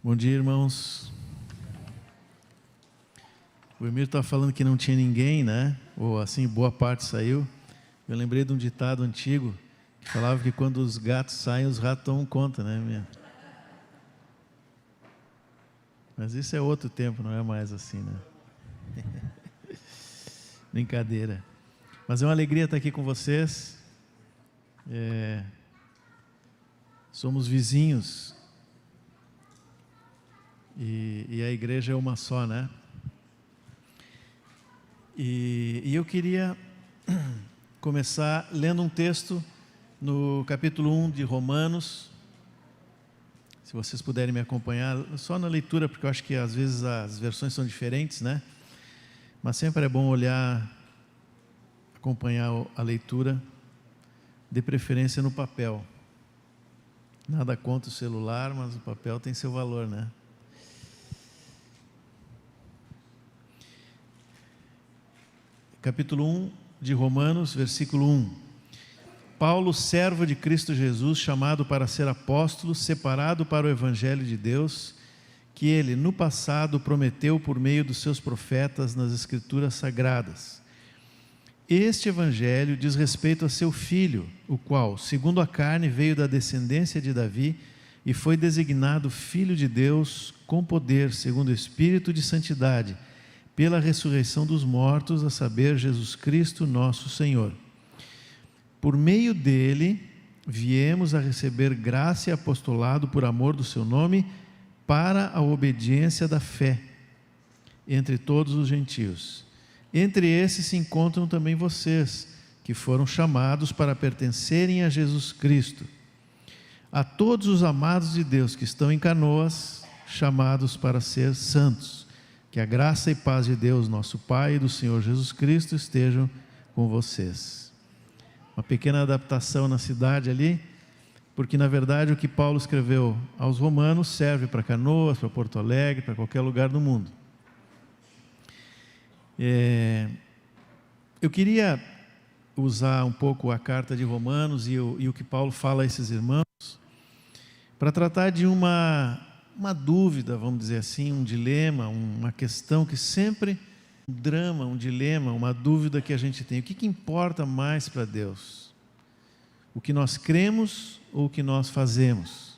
Bom dia, irmãos. O Emir estava falando que não tinha ninguém, né? Ou assim, boa parte saiu. Eu lembrei de um ditado antigo que falava que quando os gatos saem, os ratos tomam conta, né, minha? Mas isso é outro tempo, não é mais assim, né? Brincadeira. Mas é uma alegria estar aqui com vocês. Somos vizinhos. E a igreja é uma só, né? E eu queria começar lendo um texto no capítulo 1 de Romanos. Se vocês puderem me acompanhar, só na leitura, porque eu acho que às vezes as versões são diferentes, né? Mas sempre é bom olhar, acompanhar a leitura, de preferência no papel. Nada contra o celular, mas o papel tem seu valor, né? Capítulo 1 de Romanos, versículo 1. Paulo, servo de Cristo Jesus, chamado para ser apóstolo, separado para o Evangelho de Deus, que ele, no passado, prometeu por meio dos seus profetas nas Escrituras Sagradas. Este Evangelho diz respeito a seu Filho, o qual, segundo a carne, veio da descendência de Davi e foi designado Filho de Deus com poder, segundo o Espírito de Santidade, pela ressurreição dos mortos, a saber, Jesus Cristo, nosso Senhor. Por meio dele, viemos a receber graça e apostolado por amor do seu nome, para a obediência da fé entre todos os gentios. Entre esses se encontram também vocês, que foram chamados para pertencerem a Jesus Cristo. A todos os amados de Deus que estão em Canoas, chamados para ser santos. Que a graça e paz de Deus, nosso Pai, e do Senhor Jesus Cristo estejam com vocês. Uma pequena adaptação na cidade ali, porque na verdade o que Paulo escreveu aos romanos serve para Canoas, para Porto Alegre, para qualquer lugar do mundo. Eu queria usar um pouco a carta de Romanos e o que Paulo fala a esses irmãos, para tratar de uma dúvida, vamos dizer assim, um dilema, uma questão que sempre, um drama, um dilema, uma dúvida que a gente tem. O que importa mais para Deus? O que nós cremos ou o que nós fazemos?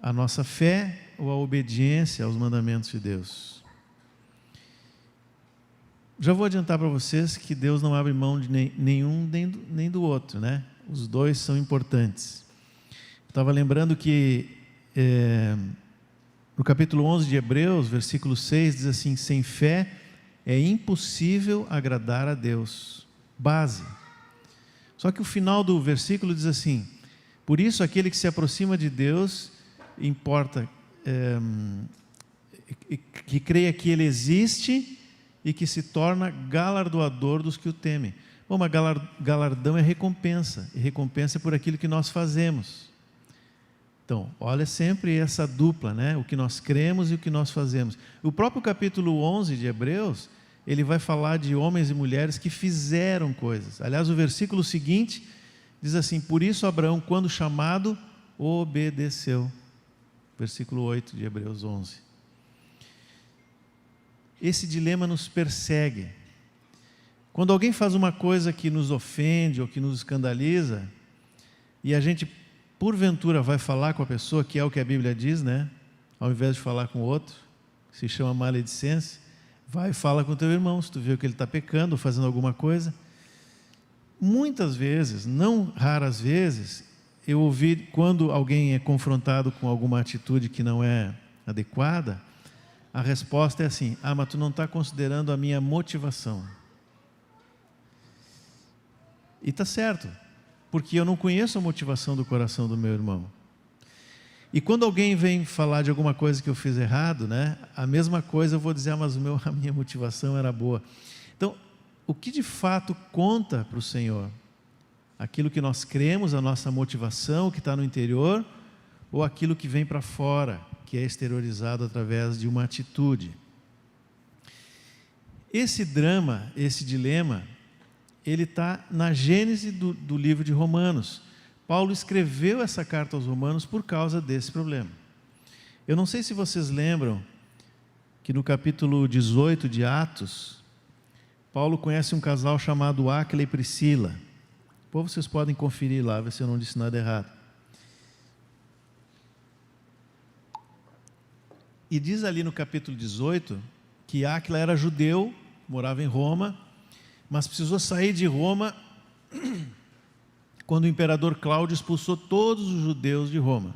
A nossa fé ou a obediência aos mandamentos de Deus? Já vou adiantar para vocês que Deus não abre mão de nenhum nem do outro, né? Os dois são importantes. Estava lembrando que no capítulo 11 de Hebreus, versículo 6, diz assim: sem fé é impossível agradar a Deus. Base. Só que o final do versículo diz assim: por isso aquele que se aproxima de Deus, importa que creia que Ele existe e que se torna galardoador dos que o temem. Bom, mas galardão é recompensa, e recompensa é por aquilo que nós fazemos. Então, olha sempre essa dupla, né? O que nós cremos e o que nós fazemos. O próprio capítulo 11 de Hebreus, ele vai falar de homens e mulheres que fizeram coisas. Aliás, o versículo seguinte diz assim: por isso Abraão, quando chamado, obedeceu. Versículo 8 de Hebreus 11. Esse dilema nos persegue. Quando alguém faz uma coisa que nos ofende ou que nos escandaliza, e a gente porventura vai falar com a pessoa, que é o que a Bíblia diz, né? Ao invés de falar com o outro, se chama maledicência, vai e fala com o teu irmão, se tu vê que ele está pecando ou fazendo alguma coisa. Muitas vezes, não raras vezes, eu ouvi, quando alguém é confrontado com alguma atitude que não é adequada, a resposta é assim: ah, mas tu não está considerando a minha motivação. E está certo, porque eu não conheço a motivação do coração do meu irmão. E quando alguém vem falar de alguma coisa que eu fiz errado, né, a mesma coisa eu vou dizer: ah, mas a minha motivação era boa. Então, o que de fato conta para o Senhor? Aquilo que nós cremos, a nossa motivação, o que está no interior, ou aquilo que vem para fora, que é exteriorizado através de uma atitude? Esse drama, esse dilema, ele está na gênese do livro de Romanos. Paulo escreveu essa carta aos Romanos por causa desse problema. Eu não sei se vocês lembram que no capítulo 18 de Atos, Paulo conhece um casal chamado Áquila e Priscila. Depois vocês podem conferir lá, ver se eu não disse nada errado. E diz ali no capítulo 18 que Áquila era judeu, morava em Roma, mas precisou sair de Roma quando o imperador Cláudio expulsou todos os judeus de Roma.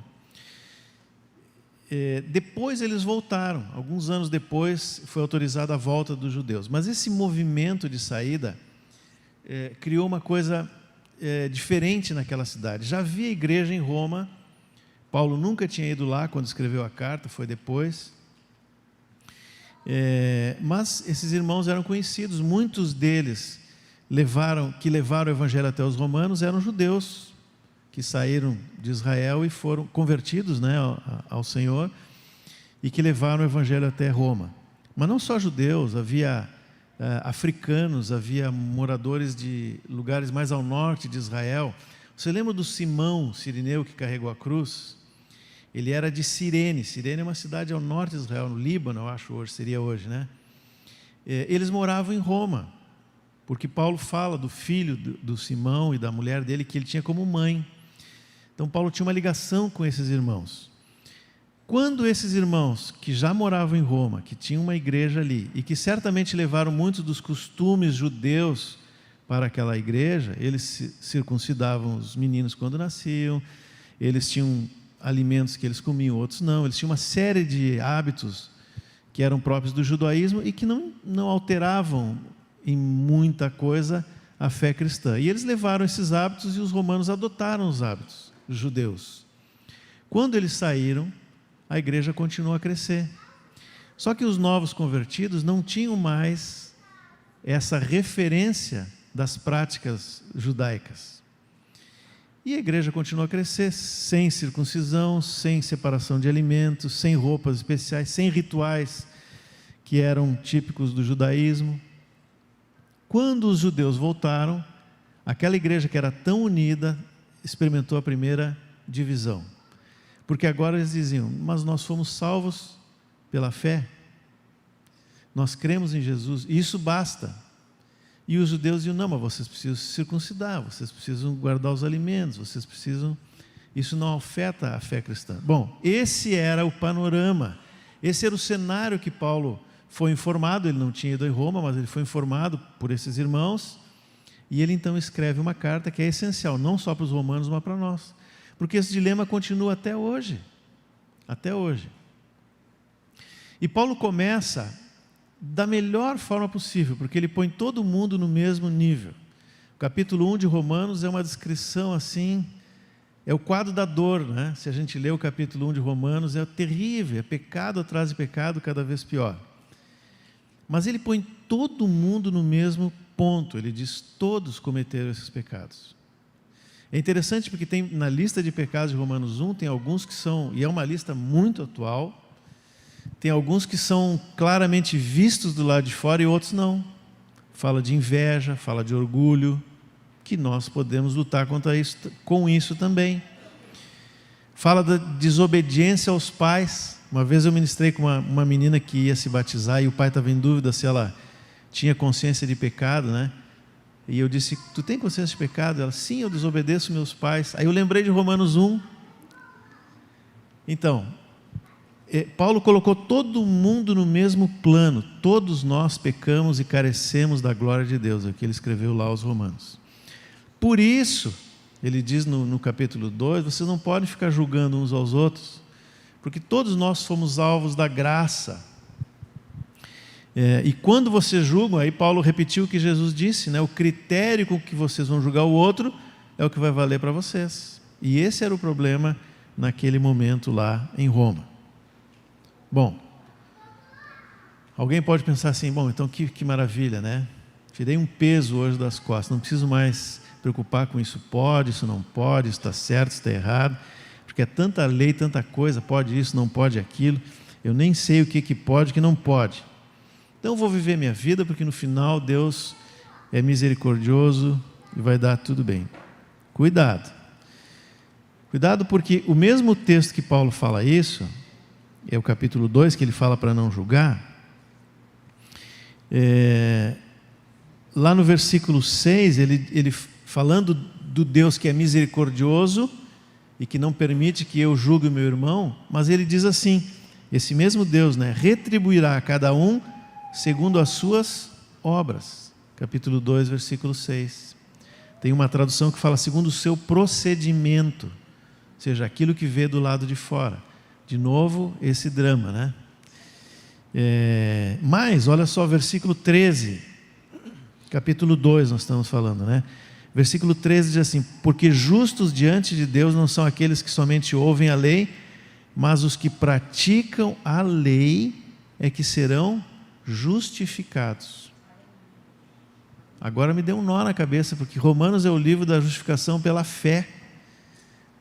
Depois eles voltaram, alguns anos depois foi autorizada a volta dos judeus. Mas esse movimento de saída criou uma coisa diferente naquela cidade. Já havia igreja em Roma, Paulo nunca tinha ido lá quando escreveu a carta, foi depois. Mas esses irmãos eram conhecidos, muitos deles que levaram o evangelho até os romanos eram judeus, que saíram de Israel e foram convertidos, né, ao Senhor, e que levaram o evangelho até Roma. Mas não só judeus, havia africanos, havia moradores de lugares mais ao norte de Israel. Você lembra do Simão Cireneu que carregou a cruz? Ele era de Cirene. Cirene é uma cidade ao norte de Israel, no Líbano, eu acho hoje, seria hoje, né? Eles moravam em Roma, porque Paulo fala do filho do Simão e da mulher dele, que ele tinha como mãe. Então Paulo tinha uma ligação com esses irmãos. Quando esses irmãos, que já moravam em Roma, que tinham uma igreja ali, e que certamente levaram muitos dos costumes judeus para aquela igreja, eles circuncidavam os meninos quando nasciam, eles tinham alimentos que eles comiam, outros não, eles tinham uma série de hábitos que eram próprios do judaísmo e que não alteravam em muita coisa a fé cristã. E eles levaram esses hábitos e os romanos adotaram os hábitos judeus. Quando eles saíram, a igreja continuou a crescer. Só que os novos convertidos não tinham mais essa referência das práticas judaicas. E a igreja continuou a crescer sem circuncisão, sem separação de alimentos, sem roupas especiais, sem rituais que eram típicos do judaísmo. Quando os judeus voltaram, aquela igreja que era tão unida experimentou a primeira divisão. Porque agora eles diziam, mas nós fomos salvos pela fé, nós cremos em Jesus, e isso basta. E os judeus diziam, não, mas vocês precisam se circuncidar, vocês precisam guardar os alimentos, vocês precisam... Isso não afeta a fé cristã. Bom, esse era o panorama, esse era o cenário que Paulo foi informado. Ele não tinha ido em Roma, mas ele foi informado por esses irmãos, e ele então escreve uma carta que é essencial, não só para os romanos, mas para nós. Porque esse dilema continua até hoje. Até hoje. E Paulo começa da melhor forma possível, porque ele põe todo mundo no mesmo nível. O capítulo 1 de Romanos é uma descrição assim, é o quadro da dor, né? Se a gente lê o capítulo 1 de Romanos, é terrível, é pecado atrás de pecado, cada vez pior. Mas ele põe todo mundo no mesmo ponto, ele diz, todos cometeram esses pecados. É interessante porque tem na lista de pecados de Romanos 1, tem alguns que são, e é uma lista muito atual, tem alguns que são claramente vistos do lado de fora e outros não. Fala de inveja, fala de orgulho, que nós podemos lutar contra isso, com isso também. Fala da desobediência aos pais. Uma vez eu ministrei com uma menina que ia se batizar e o pai estava em dúvida se ela tinha consciência de pecado, né? E eu disse, tu tem consciência de pecado? Ela, sim, eu desobedeço meus pais. Aí eu lembrei de Romanos 1. Então, Paulo colocou todo mundo no mesmo plano. Todos nós pecamos e carecemos da glória de Deus. É o que ele escreveu lá aos Romanos. Por isso, ele diz no capítulo 2, vocês não podem ficar julgando uns aos outros, porque todos nós fomos alvos da graça. E quando vocês julgam, aí Paulo repetiu o que Jesus disse, né? O critério com que vocês vão julgar o outro é o que vai valer para vocês. E esse era o problema naquele momento lá em Roma. Bom, alguém pode pensar assim, bom, então que maravilha, né? Tirei um peso hoje das costas, não preciso mais preocupar com isso pode, isso não pode, isso está certo, isso está errado, porque é tanta lei, tanta coisa, pode isso, não pode aquilo, eu nem sei o que pode, o que não pode. Então eu vou viver minha vida, porque no final Deus é misericordioso e vai dar tudo bem. Cuidado. Cuidado, porque o mesmo texto que Paulo fala isso, é o capítulo 2, que ele fala para não julgar, lá no versículo 6, ele falando do Deus que é misericordioso e que não permite que eu julgue o meu irmão, mas ele diz assim, esse mesmo Deus, né, retribuirá a cada um segundo as suas obras. Capítulo 2, versículo 6. Tem uma tradução que fala segundo o seu procedimento, ou seja, aquilo que vê do lado de fora. De novo, esse drama, né? Mas, olha só, versículo 13, capítulo 2 nós estamos falando, né? Versículo 13 diz assim, porque justos diante de Deus não são aqueles que somente ouvem a lei, mas os que praticam a lei é que serão justificados. Agora me deu um nó na cabeça, porque Romanos é o livro da justificação pela fé.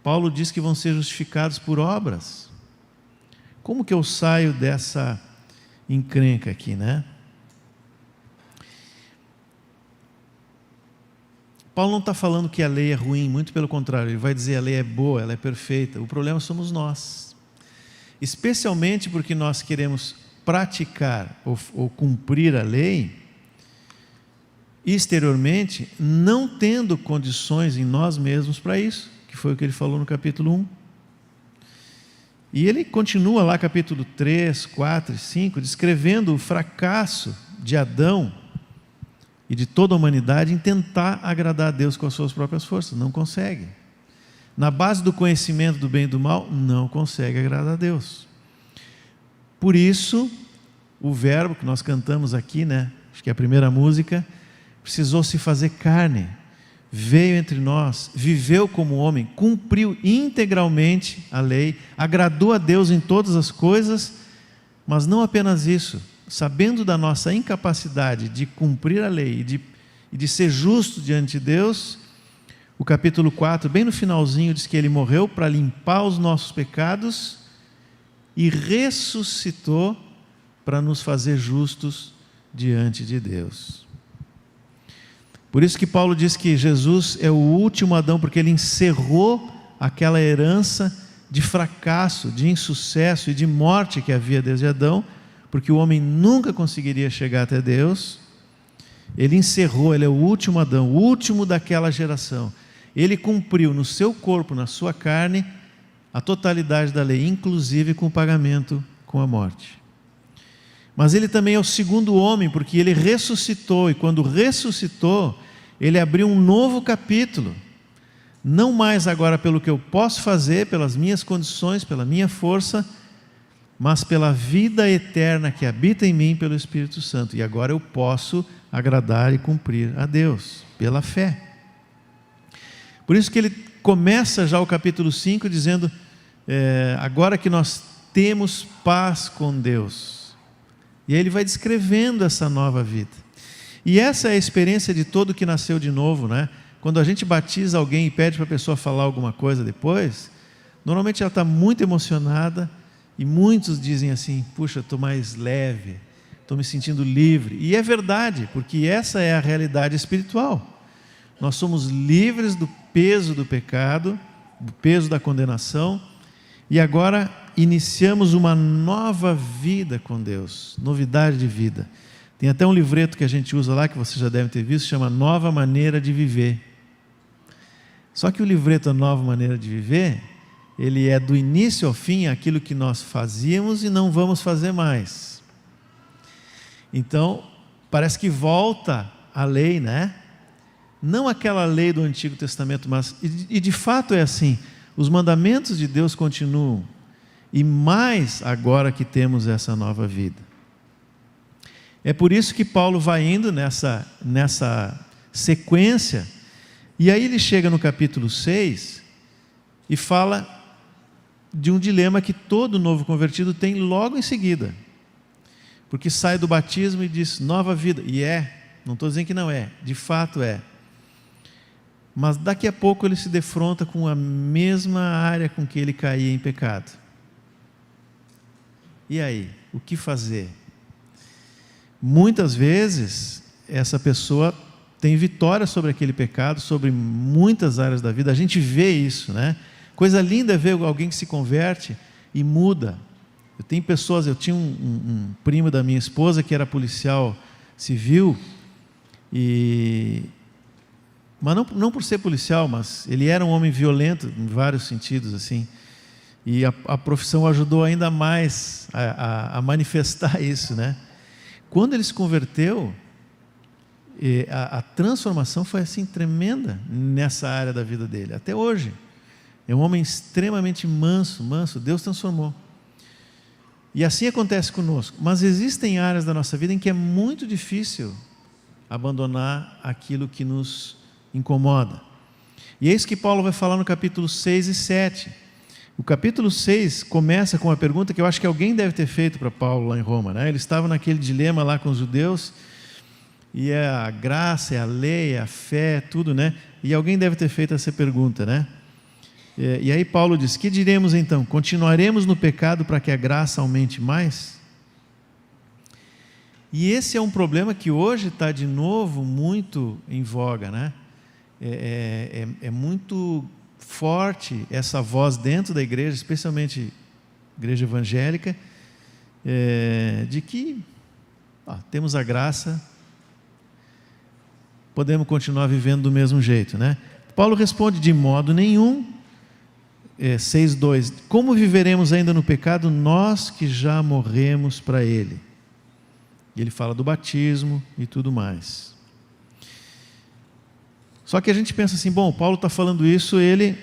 Paulo diz que vão ser justificados por obras. Como que eu saio dessa encrenca aqui, né? Paulo não está falando que a lei é ruim, muito pelo contrário, ele vai dizer a lei é boa, ela é perfeita. O problema somos nós, especialmente porque nós queremos praticar ou cumprir a lei exteriormente, não tendo condições em nós mesmos para isso, que foi o que ele falou no capítulo 1. E ele continua lá, capítulo 3, 4 e 5, descrevendo o fracasso de Adão e de toda a humanidade em tentar agradar a Deus com as suas próprias forças. Não consegue. Na base do conhecimento do bem e do mal, não consegue agradar a Deus. Por isso, o verbo que nós cantamos aqui, né? Acho que é a primeira música, precisou se fazer carne, veio entre nós, viveu como homem, cumpriu integralmente a lei, agradou a Deus em todas as coisas, mas não apenas isso, sabendo da nossa incapacidade de cumprir a lei e de ser justo diante de Deus, o capítulo 4, bem no finalzinho, diz que ele morreu para limpar os nossos pecados e ressuscitou para nos fazer justos diante de Deus. Por isso que Paulo diz que Jesus é o último Adão, porque ele encerrou aquela herança de fracasso, de insucesso e de morte que havia desde Adão, porque o homem nunca conseguiria chegar até Deus. Ele encerrou, ele é o último Adão, o último daquela geração. Ele cumpriu no seu corpo, na sua carne, a totalidade da lei, inclusive com o pagamento com a morte. Mas ele também é o segundo homem, porque ele ressuscitou, e quando ressuscitou, ele abriu um novo capítulo, não mais agora pelo que eu posso fazer, pelas minhas condições, pela minha força, mas pela vida eterna que habita em mim pelo Espírito Santo, e agora eu posso agradar e cumprir a Deus, pela fé. Por isso que ele começa já o capítulo 5 dizendo, agora que nós temos paz com Deus. E aí ele vai descrevendo essa nova vida. E essa é a experiência de todo que nasceu de novo, né? Quando a gente batiza alguém e pede para a pessoa falar alguma coisa depois, normalmente ela está muito emocionada e muitos dizem assim, puxa, estou mais leve, estou me sentindo livre. E é verdade, porque essa é a realidade espiritual. Nós somos livres do peso do pecado, do peso da condenação, e agora iniciamos uma nova vida com Deus, novidade de vida. Tem até um livreto que a gente usa lá, que você já deve ter visto, chama Nova Maneira de Viver. Só que o livreto A Nova Maneira de Viver, ele é do início ao fim aquilo que nós fazíamos e não vamos fazer mais. Então, parece que volta a lei, né? Não aquela lei do Antigo Testamento, mas, e de fato é assim, os mandamentos de Deus continuam, e mais agora que temos essa nova vida. É por isso que Paulo vai indo nessa sequência, e aí ele chega no capítulo 6 e fala de um dilema que todo novo convertido tem logo em seguida, porque sai do batismo e diz nova vida, e não estou dizendo que não é, de fato é, mas daqui a pouco ele se defronta com a mesma área com que ele caía em pecado. E aí, o que fazer? Muitas vezes, essa pessoa tem vitória sobre aquele pecado, sobre muitas áreas da vida, a gente vê isso, né? Coisa linda é ver alguém que se converte e muda, Eu tinha um primo da minha esposa que era policial civil, mas não por ser policial, mas ele era um homem violento em vários sentidos, assim. E a profissão ajudou ainda mais a manifestar isso, né? Quando ele se converteu, a transformação foi assim tremenda nessa área da vida dele. Até hoje, é um homem extremamente manso, Deus transformou. E assim acontece conosco. Mas existem áreas da nossa vida em que é muito difícil abandonar aquilo que nos incomoda. E é isso que Paulo vai falar no capítulo 6 e 7. O capítulo 6 começa com uma pergunta que eu acho que alguém deve ter feito para Paulo lá em Roma, né? Ele estava naquele dilema lá com os judeus, e é a graça, é a lei, é a fé, tudo, né? E alguém deve ter feito essa pergunta, né? E aí Paulo diz: que diremos então? Continuaremos no pecado para que a graça aumente mais? E esse é um problema que hoje está de novo muito em voga, né? É muito forte essa voz dentro da igreja, especialmente igreja evangélica, de que temos a graça, podemos continuar vivendo do mesmo jeito, né? Paulo responde: de modo nenhum. 6,2: como viveremos ainda no pecado, nós que já morremos para ele? E ele fala do batismo e tudo mais. Só que a gente pensa assim: bom, Paulo está falando isso, ele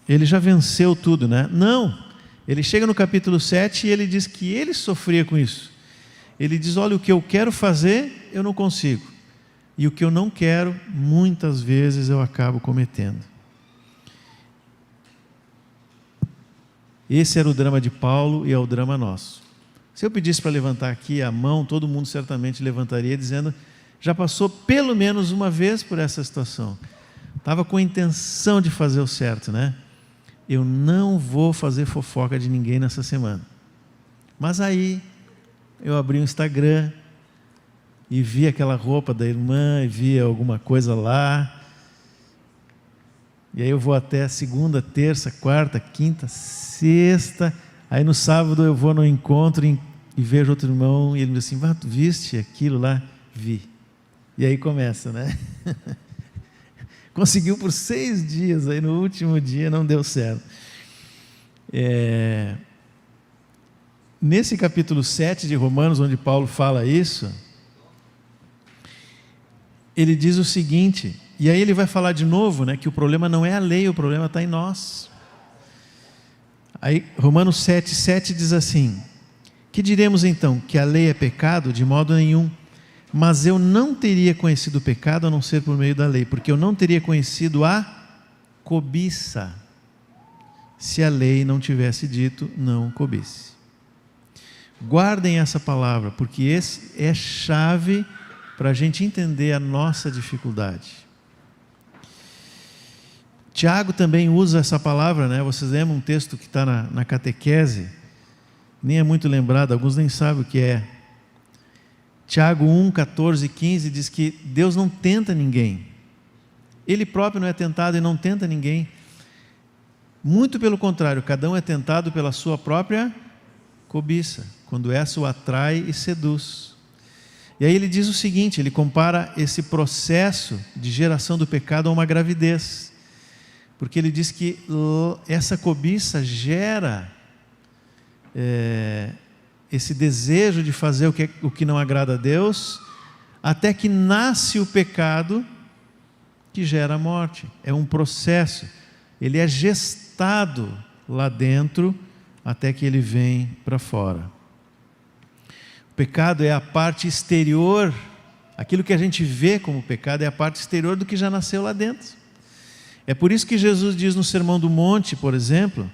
já venceu tudo, né? Não, ele chega no capítulo 7 e ele diz que ele sofria com isso. Ele diz: olha, o que eu quero fazer, eu não consigo, e o que eu não quero, muitas vezes eu acabo cometendo. Esse era o drama de Paulo e é o drama nosso. Se eu pedisse para levantar aqui a mão, todo mundo certamente levantaria dizendo: já passou pelo menos uma vez por essa situação. Estava com a intenção de fazer o certo, né? Eu não vou fazer fofoca de ninguém nessa semana. Mas aí eu abri o Instagram e vi aquela roupa da irmã, e vi alguma coisa lá. E aí eu vou até segunda, terça, quarta, quinta, sexta. Aí no sábado eu vou no encontro e vejo outro irmão, e ele me diz assim: tu viste aquilo lá? Vi. E aí começa, né? Conseguiu por 6 dias, aí no último dia não deu certo. Nesse capítulo 7 de Romanos, onde Paulo fala isso, ele diz o seguinte, e aí ele vai falar de novo, né, que o problema não é a lei, o problema está em nós. Aí Romanos 7,7 diz assim: que diremos então? Que a lei é pecado? De modo nenhum. Mas eu não teria conhecido o pecado a não ser por meio da lei, porque eu não teria conhecido a cobiça, se a lei não tivesse dito não cobice. Guardem essa palavra, porque esse é chave para a gente entender a nossa dificuldade. Tiago também usa essa palavra, né? Vocês lembram um texto que está na catequese, nem é muito lembrado, alguns nem sabem o que é. Tiago 1, 14 e 15 diz que Deus não tenta ninguém. Ele próprio não é tentado e não tenta ninguém. Muito pelo contrário, cada um é tentado pela sua própria cobiça, quando essa o atrai e seduz. E aí ele diz o seguinte, ele compara esse processo de geração do pecado a uma gravidez. Porque ele diz que essa cobiça gera esse desejo de fazer o que não agrada a Deus, até que nasce o pecado que gera a morte. É um processo, ele é gestado lá dentro até que ele vem para fora. O pecado é a parte exterior, aquilo que a gente vê como pecado é a parte exterior do que já nasceu lá dentro. É por isso que Jesus diz no Sermão do Monte, por exemplo,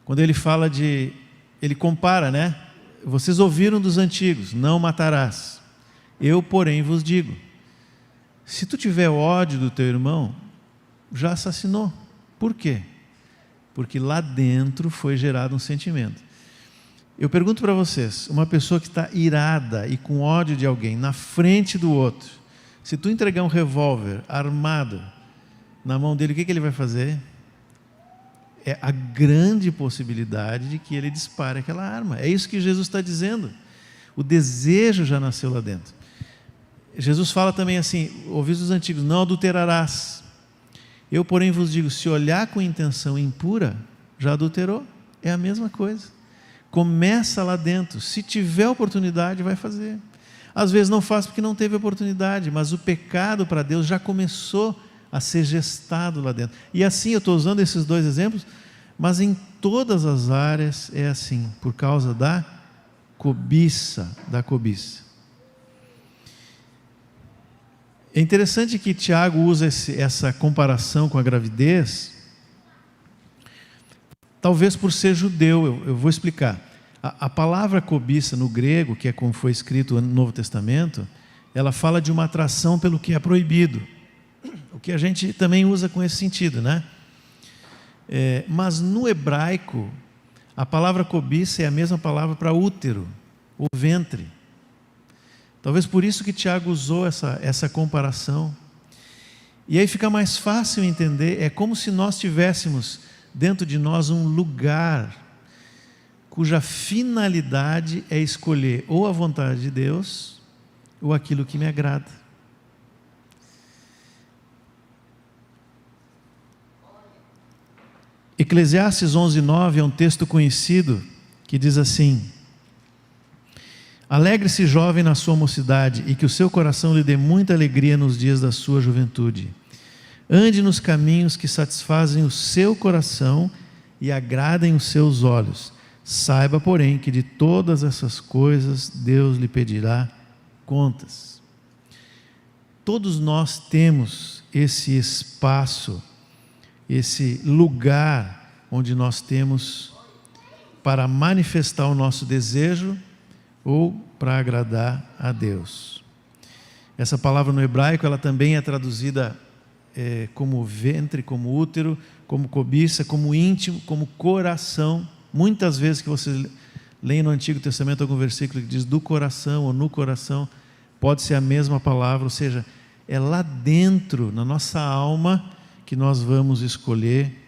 quando ele fala ele compara, né? Vocês ouviram dos antigos, não matarás. Eu, porém, vos digo, se tu tiver ódio do teu irmão, já assassinou. Por quê? Porque lá dentro foi gerado um sentimento. Eu pergunto para vocês, uma pessoa que está irada e com ódio de alguém na frente do outro, se tu entregar um revólver armado na mão dele, o que ele vai fazer? é a grande possibilidade de que ele dispare aquela arma. É isso que Jesus está dizendo. O desejo já nasceu lá dentro. Jesus fala também assim, ouvis dos antigos, não adulterarás. Eu, porém, vos digo, se olhar com intenção impura, já adulterou. É a mesma coisa. Começa lá dentro. Se tiver oportunidade, vai fazer. Às vezes não faz porque não teve oportunidade, mas o pecado para Deus já começou a ser gestado lá dentro. E assim, eu estou usando esses dois exemplos, mas em todas as áreas é assim, por causa da cobiça, É interessante que Tiago usa essa comparação com a gravidez, talvez por ser judeu. Eu vou explicar. A palavra cobiça no grego, que é como foi escrito no Novo Testamento, ela fala de uma atração pelo que é proibido, o que a gente também usa com esse sentido, né? Mas no hebraico, a palavra cobiça é a mesma palavra para útero, ou ventre. Talvez por isso que Tiago usou essa comparação. E aí fica mais fácil entender, é como se nós tivéssemos dentro de nós um lugar cuja finalidade é escolher ou a vontade de Deus ou aquilo que me agrada. Eclesiastes 11:9 é um texto conhecido que diz assim: alegre-se jovem na sua mocidade e que o seu coração lhe dê muita alegria nos dias da sua juventude. Ande nos caminhos que satisfazem o seu coração e agradem os seus olhos. Saiba, porém, que de todas essas coisas Deus lhe pedirá contas. Todos nós temos esse espaço, esse lugar onde nós temos para manifestar o nosso desejo ou para agradar a Deus. Essa palavra no hebraico, ela também é traduzida como ventre, como útero, como cobiça, como íntimo, como coração. Muitas vezes que vocês leem no Antigo Testamento algum versículo que diz do coração ou no coração, pode ser a mesma palavra, ou seja, é lá dentro, na nossa alma, que nós vamos escolher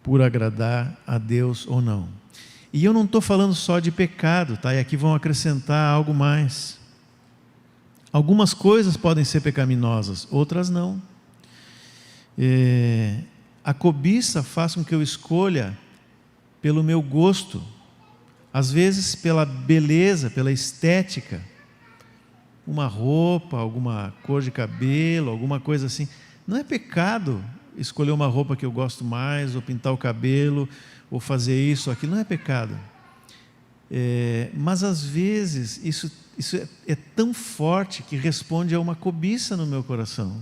por agradar a Deus ou não. E eu não estou falando só de pecado, tá? E aqui vão acrescentar algo mais. Algumas coisas podem ser pecaminosas, outras não. A cobiça faz com que eu escolha pelo meu gosto, às vezes pela beleza, pela estética, uma roupa, alguma cor de cabelo, alguma coisa assim. Não é pecado escolher uma roupa que eu gosto mais, ou pintar o cabelo, ou fazer isso, aquilo, não é pecado. Mas às vezes isso é tão forte que responde a uma cobiça no meu coração.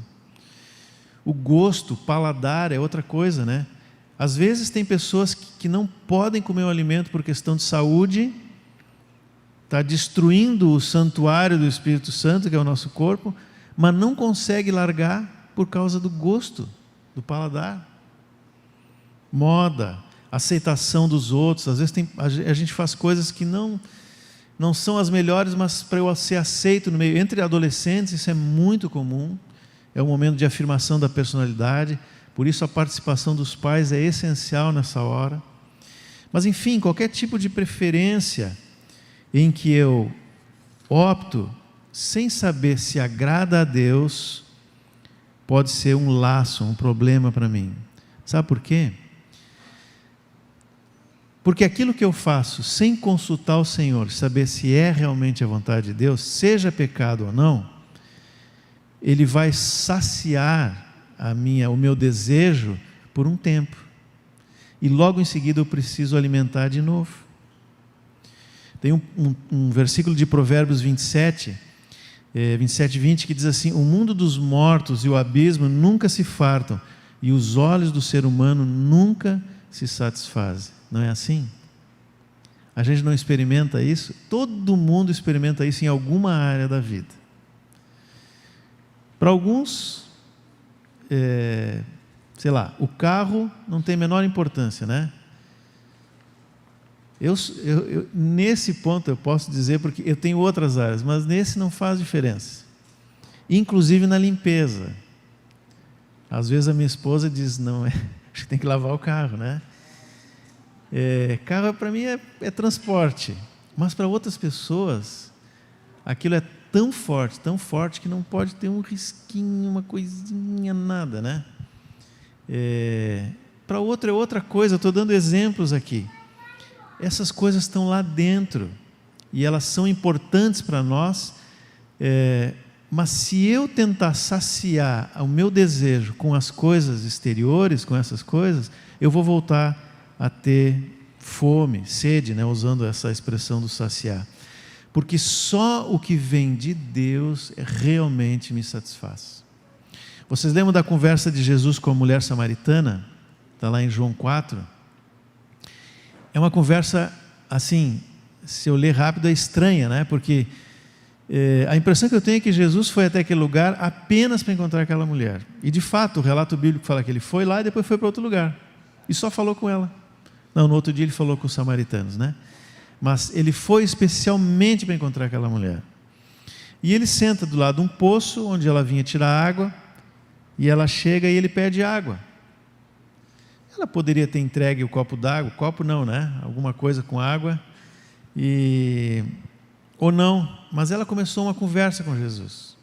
O gosto, o paladar é outra coisa, né? Às vezes tem pessoas que não podem comer um alimento por questão de saúde, está destruindo o santuário do Espírito Santo, que é o nosso corpo, mas não consegue largar por causa do gosto, do paladar. Moda, aceitação dos outros. Às vezes a gente faz coisas que não são as melhores, mas para eu ser aceito no meio. Entre adolescentes isso é muito comum, é um momento de afirmação da personalidade. Por isso a participação dos pais é essencial nessa hora. Mas enfim, qualquer tipo de preferência em que eu opto sem saber se agrada a Deus, pode ser um laço, um problema para mim. Sabe por quê? Porque aquilo que eu faço sem consultar o Senhor, saber se é realmente a vontade de Deus, seja pecado ou não, Ele vai saciar o meu desejo por um tempo, e logo em seguida eu preciso alimentar de novo. Tem um versículo de Provérbios 27, 20, que diz assim: o mundo dos mortos e o abismo nunca se fartam, e os olhos do ser humano nunca se satisfazem. Não é assim? A gente não experimenta isso? Todo mundo experimenta isso em alguma área da vida. Para alguns, sei lá, o carro não tem a menor importância, né? Nesse ponto eu posso dizer, porque eu tenho outras áreas, mas nesse não faz diferença. Inclusive na limpeza. Às vezes a minha esposa diz, não, acho que tem que lavar o carro, né? Carro para mim é transporte, mas para outras pessoas aquilo é tão forte que não pode ter um risquinho, uma coisinha, nada, né? Para outra é outra coisa. Eu estou dando exemplos aqui. Essas coisas estão lá dentro e elas são importantes para nós, mas se eu tentar saciar o meu desejo com as coisas exteriores, com essas coisas, eu vou voltar a ter fome, sede, né? Usando essa expressão do saciar. Porque só o que vem de Deus realmente me satisfaz. Vocês lembram da conversa de Jesus com a mulher samaritana? Está lá em João 4. É uma conversa, assim, se eu ler rápido é estranha, né? Porque a impressão que eu tenho é que Jesus foi até aquele lugar apenas para encontrar aquela mulher. E de fato, o relato bíblico fala que ele foi lá e depois foi para outro lugar. E só falou com ela. Não, no outro dia ele falou com os samaritanos, né? Mas ele foi especialmente para encontrar aquela mulher. E ele senta do lado de um poço, onde ela vinha tirar água, e ela chega e ele pede água. Ela poderia ter entregue o copo d'água, copo não, né? Alguma coisa com água, ou não, mas ela começou uma conversa com Jesus.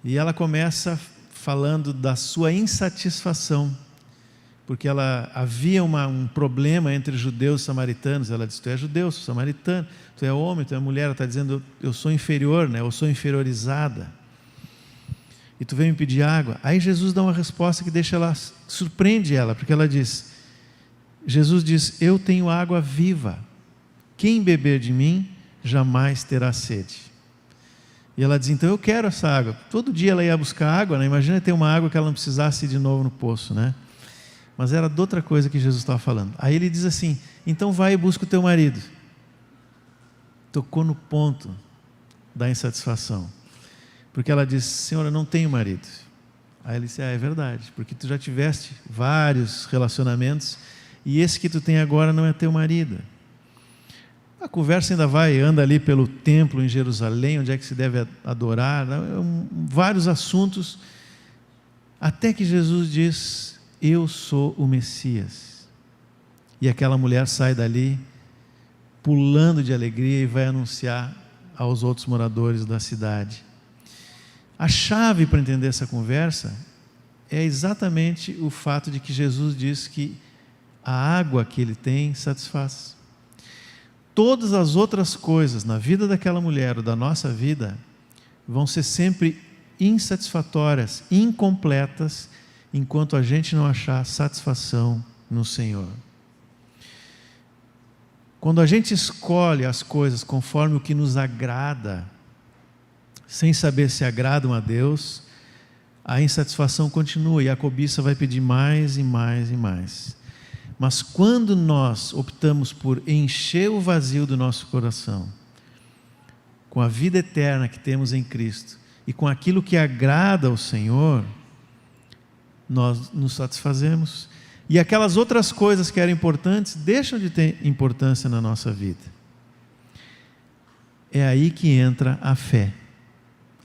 E ela começa falando da sua insatisfação, porque havia um problema entre judeus e samaritanos. Ela disse: tu é judeu, sou samaritano, tu é homem, tu é mulher. Ela está dizendo: eu sou inferior, né? Eu sou inferiorizada, e tu vem me pedir água. Aí Jesus dá uma resposta que surpreende ela, porque ela diz, Jesus diz: eu tenho água viva, quem beber de mim jamais terá sede. E ela diz: então eu quero essa água. Todo dia ela ia buscar água, né? Imagina ter uma água que ela não precisasse ir de novo no poço, né? Mas era de outra coisa que Jesus estava falando. Aí ele diz assim: então vai e busca o teu marido. Tocou no ponto da insatisfação, porque ela disse: Senhor, eu não tenho marido. Aí ele disse: é verdade, porque tu já tiveste vários relacionamentos e esse que tu tem agora não é teu marido. A conversa ainda anda ali pelo templo em Jerusalém, onde é que se deve adorar, vários assuntos, até que Jesus diz: eu sou o Messias. E aquela mulher sai dali pulando de alegria e vai anunciar aos outros moradores da cidade. A chave para entender essa conversa é exatamente o fato de que Jesus diz que a água que ele tem satisfaz. Todas as outras coisas na vida daquela mulher ou da nossa vida vão ser sempre insatisfatórias, incompletas, enquanto a gente não achar satisfação no Senhor. Quando a gente escolhe as coisas conforme o que nos agrada, sem saber se agradam a Deus, a insatisfação continua e a cobiça vai pedir mais e mais e mais. Mas quando nós optamos por encher o vazio do nosso coração com a vida eterna que temos em Cristo e com aquilo que agrada ao Senhor, nós nos satisfazemos, e aquelas outras coisas que eram importantes deixam de ter importância na nossa vida. É aí que entra a fé.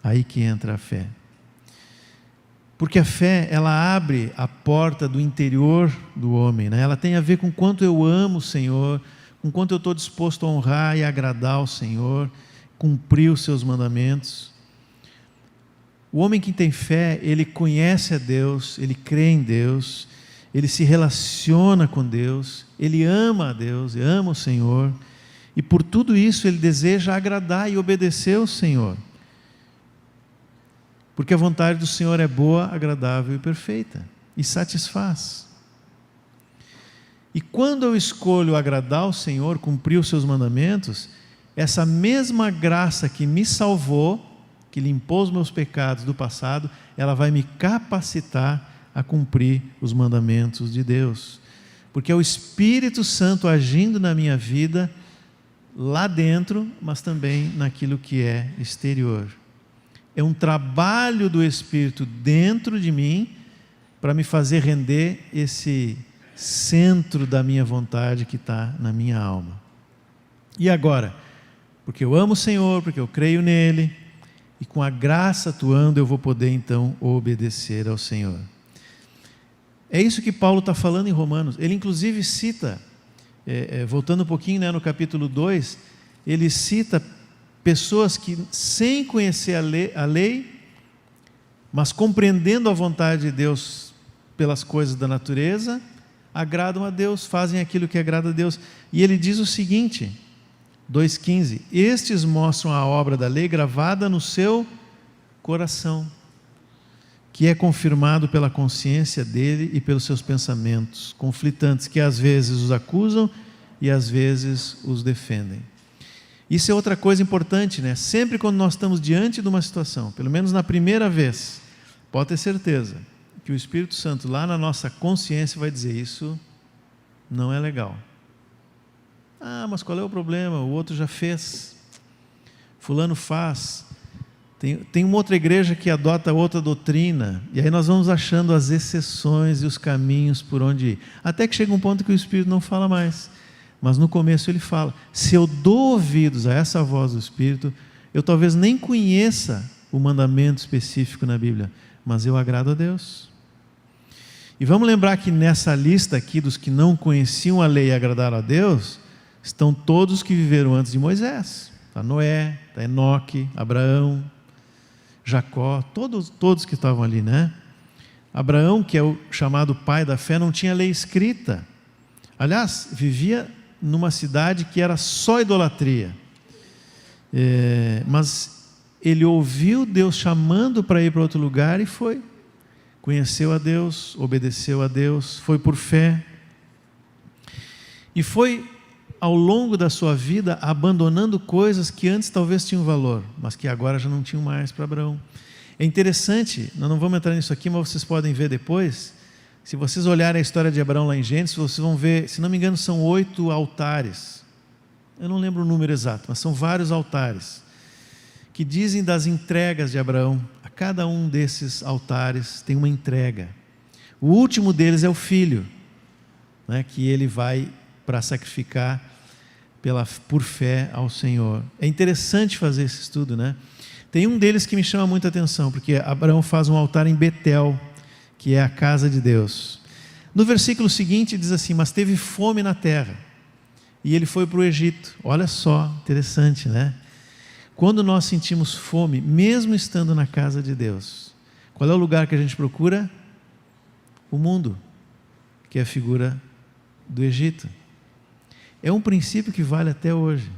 Aí que entra a fé. Porque a fé, ela abre a porta do interior do homem, né? Ela tem a ver com quanto eu amo o Senhor, com quanto eu estou disposto a honrar e agradar ao Senhor, cumprir os seus mandamentos. O homem que tem fé, ele conhece a Deus, ele crê em Deus, ele se relaciona com Deus, ele ama a Deus, ele ama o Senhor, e por tudo isso ele deseja agradar e obedecer ao Senhor. Porque a vontade do Senhor é boa, agradável e perfeita, e satisfaz. E quando eu escolho agradar ao Senhor, cumprir os seus mandamentos, essa mesma graça que me salvou, que limpou os meus pecados do passado, ela vai me capacitar a cumprir os mandamentos de Deus. Porque é o Espírito Santo agindo na minha vida, lá dentro, mas também naquilo que é exterior. É um trabalho do Espírito dentro de mim, para me fazer render esse centro da minha vontade que está na minha alma. E agora? Porque eu amo o Senhor, porque eu creio nele, e com a graça atuando eu vou poder então obedecer ao Senhor. É isso que Paulo está falando em Romanos. Ele inclusive cita voltando um pouquinho, né, no capítulo 2, ele cita pessoas que, sem conhecer a lei, mas compreendendo a vontade de Deus pelas coisas da natureza, agradam a Deus, fazem aquilo que agrada a Deus. E ele diz o seguinte, 2,15: estes mostram a obra da lei gravada no seu coração, que é confirmado pela consciência dele e pelos seus pensamentos conflitantes, que às vezes os acusam e às vezes os defendem. Isso é outra coisa importante, né? Sempre quando nós estamos diante de uma situação, pelo menos na primeira vez, pode ter certeza que o Espírito Santo lá na nossa consciência vai dizer: isso não é legal. Ah, mas qual é o problema? O outro já fez, fulano faz. Tem uma outra igreja que adota outra doutrina, e aí nós vamos achando as exceções e os caminhos por onde ir, até que chega um ponto que o Espírito não fala mais, mas no começo ele fala. Se eu dou ouvidos a essa voz do Espírito, eu talvez nem conheça o mandamento específico na Bíblia, mas eu agrado a Deus. E vamos lembrar que nessa lista aqui dos que não conheciam a lei e agradaram a Deus, estão todos que viveram antes de Moisés. Está Noé, está Enoque, Abraão, Jacó, todos que estavam ali, né? Abraão, que é o chamado pai da fé, não tinha lei escrita. Aliás, vivia numa cidade que era só idolatria. Mas ele ouviu Deus chamando para ir para outro lugar e foi. Conheceu a Deus, obedeceu a Deus, foi por fé. E foi ao longo da sua vida abandonando coisas que antes talvez tinham valor, mas que agora já não tinham mais para Abraão. É interessante, nós não vamos entrar nisso aqui, mas vocês podem ver depois. Se vocês olharem a história de Abraão lá em Gênesis, vocês vão ver, se não me engano, são 8 altares. Eu não lembro o número exato, mas são vários altares que dizem das entregas de Abraão. A cada um desses altares tem uma entrega. O último deles é o filho, né, que ele vai para sacrificar por fé ao Senhor. É interessante fazer esse estudo, né? Tem um deles que me chama muita atenção, porque Abraão faz um altar em Betel, que é a casa de Deus. No versículo seguinte diz assim: mas teve fome na terra, e ele foi para o Egito. Olha só, interessante, né? Quando nós sentimos fome, mesmo estando na casa de Deus, qual é o lugar que a gente procura? O mundo, que é a figura do Egito. É um princípio que vale até hoje.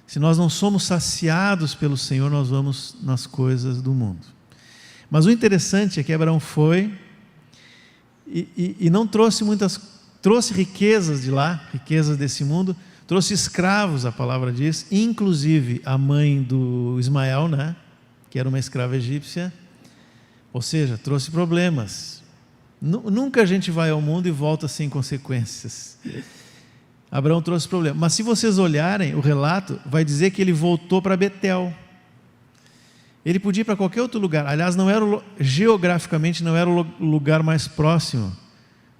Se nós não somos saciados pelo Senhor, nós vamos nas coisas do mundo. Mas o interessante é que Abraão foi e não trouxe trouxe riquezas de lá, riquezas desse mundo, trouxe escravos, a palavra diz, inclusive a mãe do Ismael, né, que era uma escrava egípcia, ou seja, trouxe problemas. Nunca a gente vai ao mundo e volta sem consequências. Abraão trouxe problema. Mas se vocês olharem o relato, vai dizer que ele voltou para Betel. Ele podia ir para qualquer outro lugar. Aliás, geograficamente não era o lugar mais próximo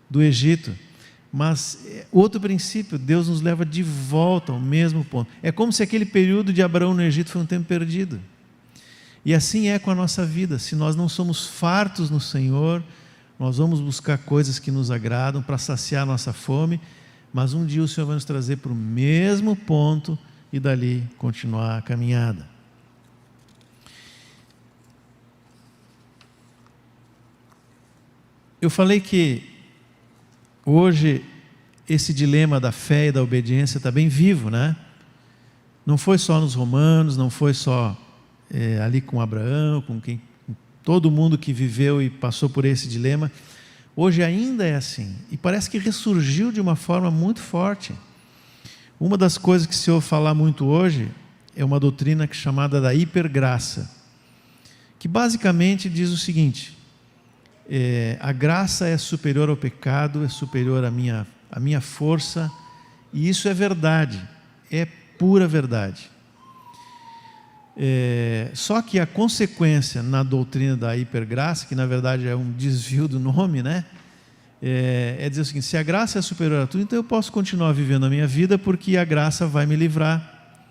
do Egito. Mas outro princípio, Deus nos leva de volta ao mesmo ponto. É como se aquele período de Abraão no Egito foi um tempo perdido. E assim é com a nossa vida. Se nós não somos fartos no Senhor, nós vamos buscar coisas que nos agradam para saciar a nossa fome, mas um dia o Senhor vai nos trazer para o mesmo ponto e dali continuar a caminhada. Eu falei que hoje esse dilema da fé e da obediência está bem vivo, né? Não foi só nos Romanos, não foi só ali com Abraão, com todo mundo que viveu e passou por esse dilema. Hoje ainda é assim, e parece que ressurgiu de uma forma muito forte. Uma das coisas que se ouve falar muito hoje é uma doutrina chamada da hipergraça, que basicamente diz o seguinte: a graça é superior ao pecado, é superior à minha força, e isso é verdade, é pura verdade. Só que a consequência na doutrina da hipergraça, que na verdade é um desvio do nome, né? É dizer o seguinte: se a graça é superior a tudo, então eu posso continuar vivendo a minha vida, porque a graça vai me livrar,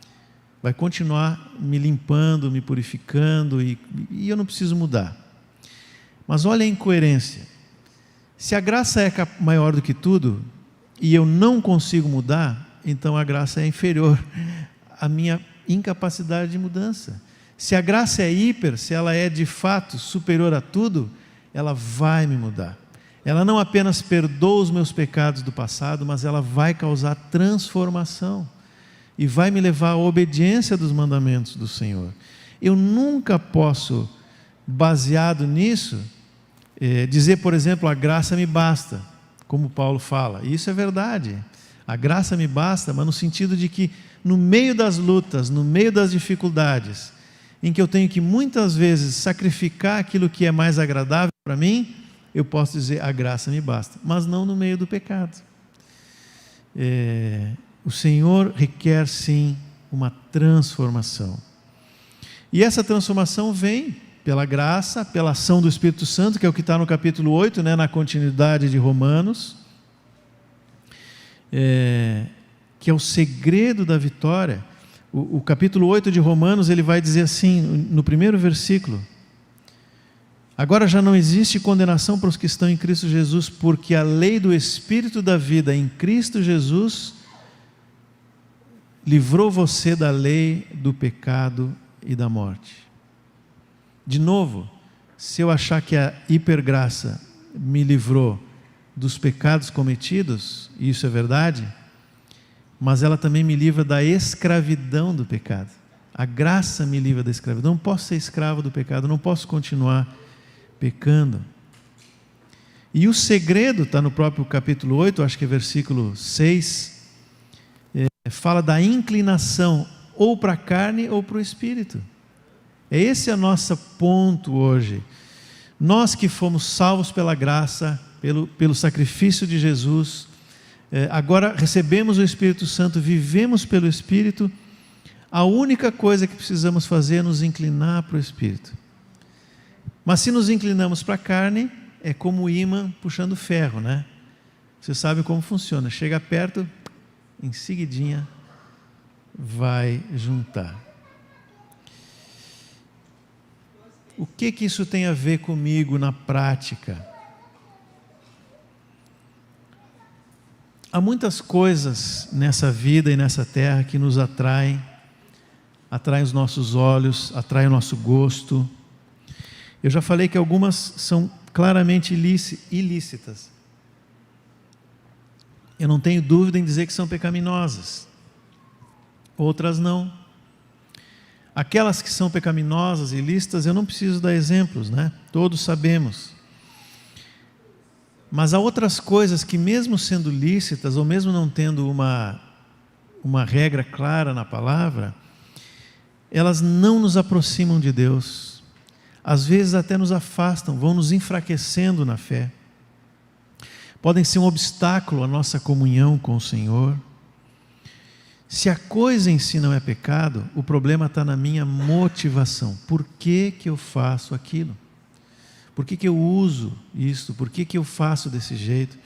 vai continuar me limpando, me purificando, e eu não preciso mudar. Mas olha a incoerência. Se a graça é maior do que tudo, e eu não consigo mudar, então a graça é inferior à minha incapacidade de mudança. Se a graça é hiper, se ela é de fato superior a tudo, ela vai me mudar. Ela não apenas perdoa os meus pecados do passado, mas ela vai causar transformação e vai me levar à obediência dos mandamentos do Senhor. Eu nunca posso, baseado nisso, dizer, por exemplo, a graça me basta, como Paulo fala. E isso é verdade. A graça me basta, mas no sentido de que no meio das lutas, no meio das dificuldades, em que eu tenho que muitas vezes sacrificar aquilo que é mais agradável para mim, eu posso dizer, a graça me basta, mas não no meio do pecado. O Senhor requer sim uma transformação. E essa transformação vem pela graça, pela ação do Espírito Santo, que é o que está no capítulo 8, né, na continuidade de Romanos, que é o segredo da vitória. O capítulo 8 de Romanos, ele vai dizer assim, no primeiro versículo: agora já não existe condenação para os que estão em Cristo Jesus, porque a lei do Espírito da vida em Cristo Jesus livrou você da lei do pecado e da morte. De novo, se eu achar que a hipergraça me livrou dos pecados cometidos, e isso é verdade, mas ela também me livra da escravidão do pecado. A graça me livra da escravidão. Eu não posso ser escravo do pecado, não posso continuar pecando. E o segredo está no próprio capítulo 8, acho que é versículo 6, fala da inclinação ou para a carne ou para o espírito. Esse é o nosso ponto hoje. Nós que fomos salvos pela graça, pelo sacrifício de Jesus, agora recebemos o Espírito Santo, vivemos pelo Espírito, a única coisa que precisamos fazer é nos inclinar para o Espírito. Mas se nos inclinamos para a carne, é como o ímã puxando ferro, né? Você sabe como funciona, chega perto, em seguidinha vai juntar. O que isso tem a ver comigo na prática? Há muitas coisas nessa vida e nessa terra que nos atraem os nossos olhos, atraem o nosso gosto. Eu já falei que algumas são claramente ilícitas. Eu não tenho dúvida em dizer que são pecaminosas. Outras não. Aquelas que são pecaminosas e ilícitas, eu não preciso dar exemplos, né? Todos sabemos. Mas há outras coisas que, mesmo sendo lícitas, ou mesmo não tendo uma regra clara na palavra, elas não nos aproximam de Deus. Às vezes até nos afastam, vão nos enfraquecendo na fé. Podem ser um obstáculo à nossa comunhão com o Senhor. Se a coisa em si não é pecado, o problema está na minha motivação. Por que eu faço aquilo? Por que eu uso isso? Por que eu faço desse jeito?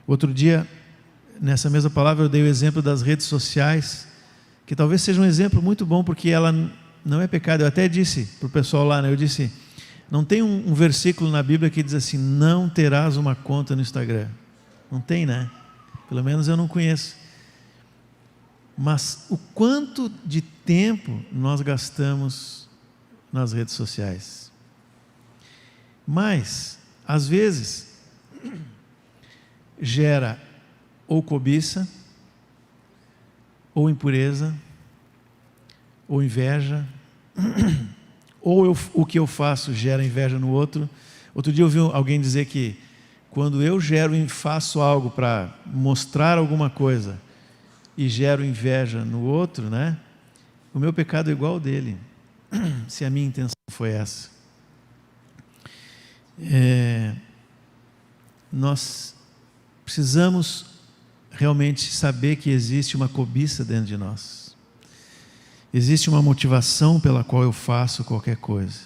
Outro dia, nessa mesma palavra, eu dei o exemplo das redes sociais, que talvez seja um exemplo muito bom, porque ela não é pecado. Eu até disse para o pessoal lá, né? Eu disse, não tem um versículo na Bíblia que diz assim, não terás uma conta no Instagram. Não tem, né? Pelo menos eu não conheço. Mas o quanto de tempo nós gastamos nas redes sociais? Mas, às vezes, gera ou cobiça, ou impureza, ou inveja, ou o que eu faço gera inveja no outro. Outro dia eu ouvi alguém dizer que quando eu faço algo para mostrar alguma coisa e gero inveja no outro, né? O meu pecado é igual ao dele, se a minha intenção foi essa. Nós precisamos realmente saber que existe uma cobiça dentro de nós. Existe uma motivação pela qual eu faço qualquer coisa.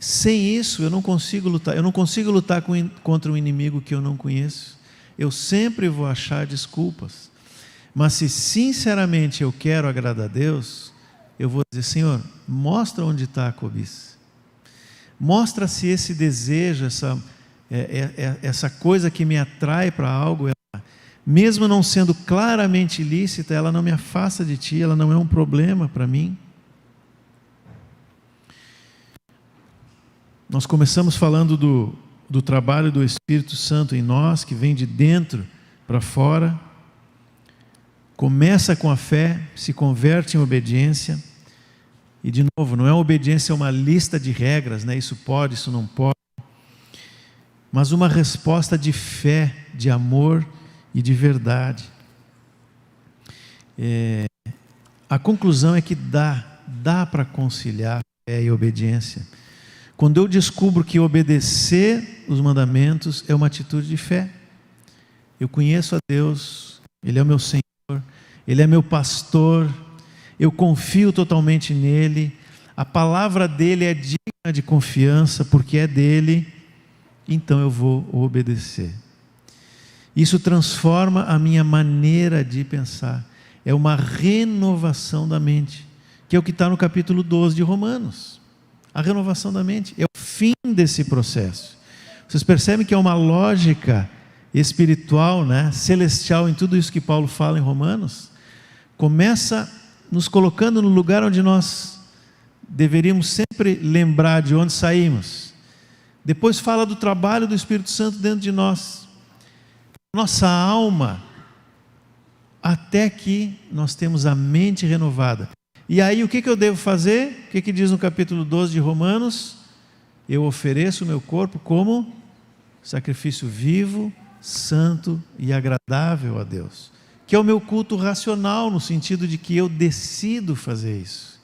Sem isso eu não consigo lutar. Eu não consigo lutar contra um inimigo que eu não conheço. Eu sempre vou achar desculpas. Mas se sinceramente eu quero agradar a Deus, eu vou dizer, Senhor, mostra onde está a cobiça. Mostra se esse desejo, essa coisa que me atrai para algo, ela, mesmo não sendo claramente ilícita, ela não me afasta de Ti, ela não é um problema para mim. Nós começamos falando do trabalho do Espírito Santo em nós, que vem de dentro para fora, começa com a fé, se converte em obediência, e de novo, não é obediência, é uma lista de regras, né? Isso pode, isso não pode, mas uma resposta de fé, de amor e de verdade. A conclusão é que dá para conciliar fé e obediência. Quando eu descubro que obedecer os mandamentos é uma atitude de fé, eu conheço a Deus, Ele é o meu Senhor, Ele é meu pastor, eu confio totalmente nele, a palavra dele é digna de confiança, porque é dele, então eu vou obedecer. Isso transforma a minha maneira de pensar, é uma renovação da mente, que é o que está no capítulo 12 de Romanos. A renovação da mente é o fim desse processo. Vocês percebem que é uma lógica espiritual, né, celestial em tudo isso que Paulo fala em Romanos? Começa nos colocando no lugar onde nós deveríamos sempre lembrar de onde saímos. Depois fala do trabalho do Espírito Santo dentro de nós. Nossa alma, até que nós temos a mente renovada. E aí o que eu devo fazer? O que diz no capítulo 12 de Romanos? Eu ofereço o meu corpo como sacrifício vivo, santo e agradável a Deus, que é o meu culto racional, no sentido de que eu decido fazer isso.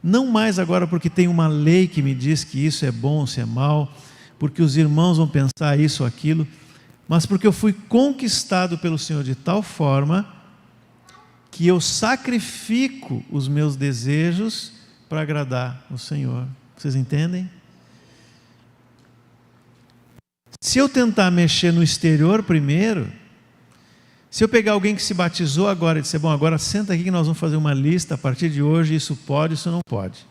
Não mais agora porque tem uma lei que me diz que isso é bom ou se é mal, porque os irmãos vão pensar isso ou aquilo, mas porque eu fui conquistado pelo Senhor de tal forma que eu sacrifico os meus desejos para agradar o Senhor. Vocês entendem? Se eu tentar mexer no exterior primeiro, se eu pegar alguém que se batizou agora e disser, bom, agora senta aqui que nós vamos fazer uma lista, a partir de hoje isso pode, isso não pode.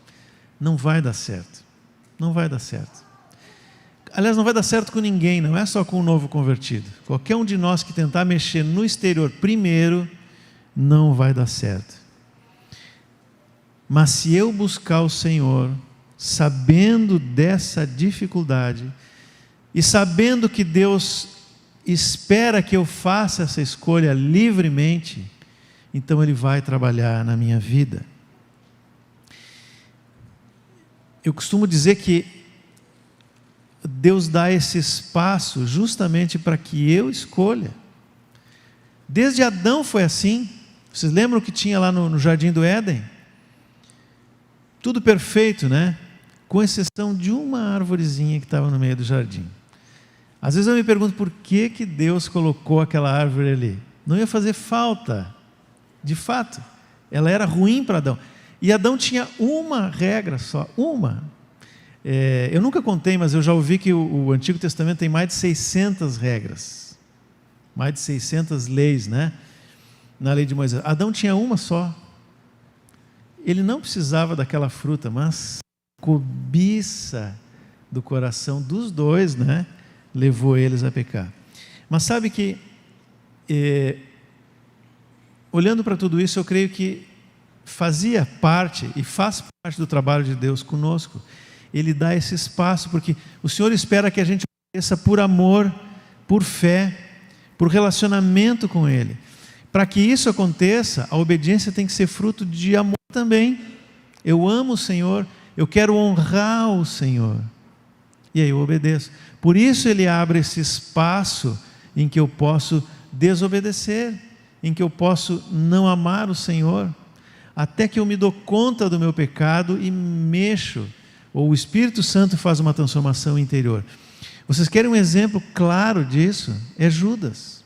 Não vai dar certo. Não vai dar certo. Aliás, não vai dar certo com ninguém, não é só com o novo convertido. Qualquer um de nós que tentar mexer no exterior primeiro, não vai dar certo. Mas se eu buscar o Senhor, sabendo dessa dificuldade, e sabendo que Deus espera que eu faça essa escolha livremente, então Ele vai trabalhar na minha vida. Eu costumo dizer que Deus dá esse espaço justamente para que eu escolha. Desde Adão foi assim. Vocês lembram o que tinha lá no Jardim do Éden? Tudo perfeito, né? Com exceção de uma arvorezinha que estava no meio do jardim. Às vezes eu me pergunto por que Deus colocou aquela árvore ali. Não ia fazer falta, de fato. Ela era ruim para Adão. E Adão tinha uma regra só, uma. Eu nunca contei, mas eu já ouvi que o Antigo Testamento tem mais de 600 regras. Mais de 600 leis, né? Na lei de Moisés. Adão tinha uma só. Ele não precisava daquela fruta, mas a cobiça do coração dos dois, né, levou eles a pecar. Mas sabe que, olhando para tudo isso, eu creio que fazia parte e faz parte do trabalho de Deus conosco. Ele dá esse espaço, porque o Senhor espera que a gente obedeça por amor, por fé, por relacionamento com Ele. Para que isso aconteça, a obediência tem que ser fruto de amor também. Eu amo o Senhor, eu quero honrar o Senhor, e aí eu obedeço. Por isso Ele abre esse espaço em que eu posso desobedecer, em que eu posso não amar o Senhor, até que eu me dou conta do meu pecado e mexo, ou o Espírito Santo faz uma transformação interior. Vocês querem um exemplo claro disso? É Judas.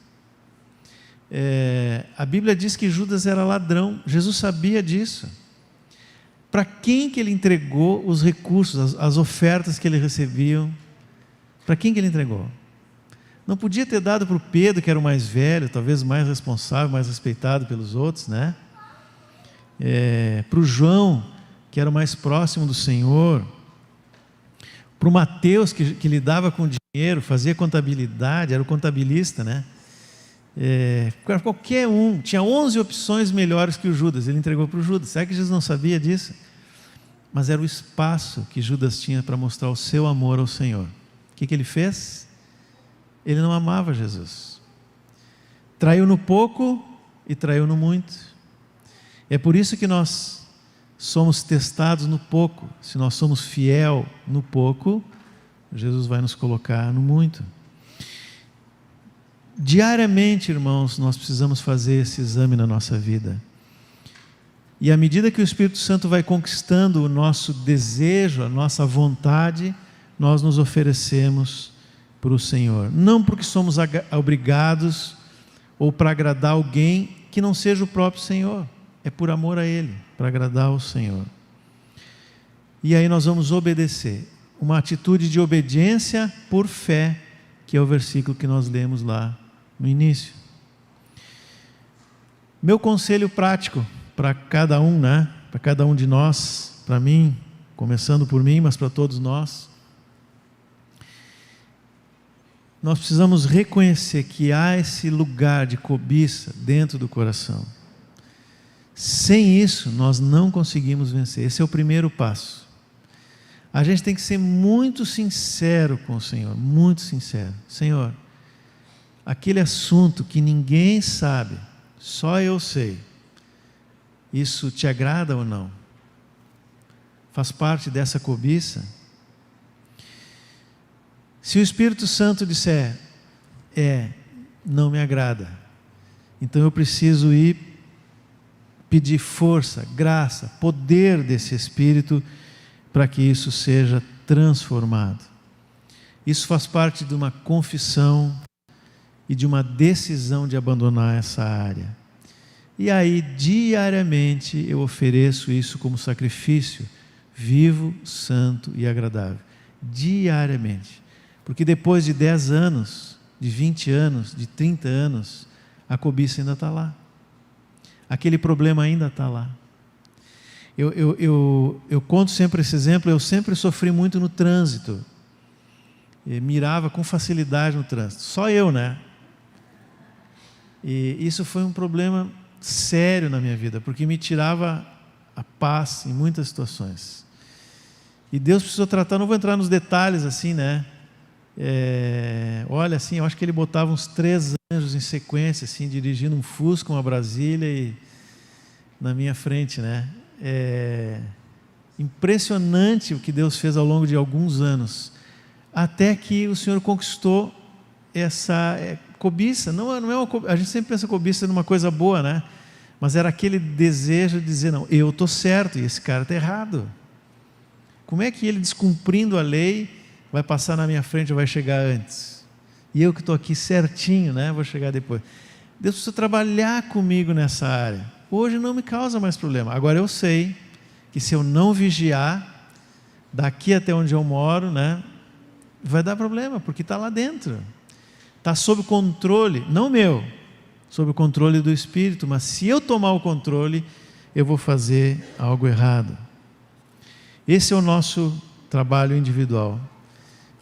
A Bíblia diz que Judas era ladrão. Jesus sabia disso. Para quem que ele entregou os recursos, as ofertas que ele recebia? Para quem que ele entregou? Não podia ter dado para o Pedro, que era o mais velho, talvez mais responsável, mais respeitado pelos outros, né? Para o João, que era o mais próximo do Senhor. Para o Mateus, que lidava com dinheiro, fazia contabilidade, era o contabilista, né? Qualquer um, tinha 11 opções melhores que o Judas, ele entregou para o Judas. Será que Jesus não sabia disso? Mas era o espaço que Judas tinha para mostrar o seu amor ao Senhor. O que ele fez? Ele não amava Jesus. Traiu no pouco e traiu no muito. É por isso que nós somos testados no pouco. Se nós somos fiel no pouco, Jesus vai nos colocar no muito. Diariamente, irmãos, nós precisamos fazer esse exame na nossa vida. E à medida que o Espírito Santo vai conquistando o nosso desejo, a nossa vontade, nós nos oferecemos para o Senhor. Não porque somos obrigados ou para agradar alguém que não seja o próprio Senhor. É por amor a Ele, para agradar ao Senhor. E aí nós vamos obedecer. Uma atitude de obediência por fé, que é o versículo que nós lemos lá no início. Meu conselho prático para cada um, né? Para cada um de nós, para mim, começando por mim, mas para todos nós. Nós precisamos reconhecer que há esse lugar de cobiça dentro do coração. Sem isso, nós não conseguimos vencer. Esse é o primeiro passo. A gente tem que ser muito sincero com o Senhor, muito sincero. Senhor, aquele assunto que ninguém sabe, só eu sei, isso te agrada ou não? Faz parte dessa cobiça? Se o Espírito Santo disser, não me agrada, então eu preciso ir pedir força, graça, poder desse Espírito para que isso seja transformado. Isso faz parte de uma confissão e de uma decisão de abandonar essa área. E aí, diariamente, eu ofereço isso como sacrifício vivo, santo e agradável. Diariamente. Porque depois de 10 anos, de 20 anos, de 30 anos, a cobiça ainda está lá. Aquele problema ainda está lá. Eu conto sempre esse exemplo. Eu sempre sofri muito no trânsito. Mirava com facilidade no trânsito. Só eu, né? E isso foi um problema sério na minha vida, porque me tirava a paz em muitas situações. E Deus precisou tratar, não vou entrar nos detalhes assim, né? Olha, assim, eu acho que Ele botava uns 3 anjos em sequência, assim, dirigindo um Fusca, uma Brasília, e na minha frente, né? Impressionante o que Deus fez ao longo de alguns anos, até que o Senhor conquistou essa cobiça. Não é a gente sempre pensa cobiça numa coisa boa, né? Mas era aquele desejo de dizer, não, eu estou certo e esse cara está errado. Como é que ele, descumprindo a lei, vai passar na minha frente ou vai chegar antes? E eu que estou aqui certinho, né? Vou chegar depois. Deus precisa trabalhar comigo nessa área. Hoje não me causa mais problema. Agora eu sei que se eu não vigiar, daqui até onde eu moro, né, vai dar problema, porque está lá dentro. Está sob controle, não meu, sob o controle do Espírito, mas se eu tomar o controle, eu vou fazer algo errado. Esse é o nosso trabalho individual.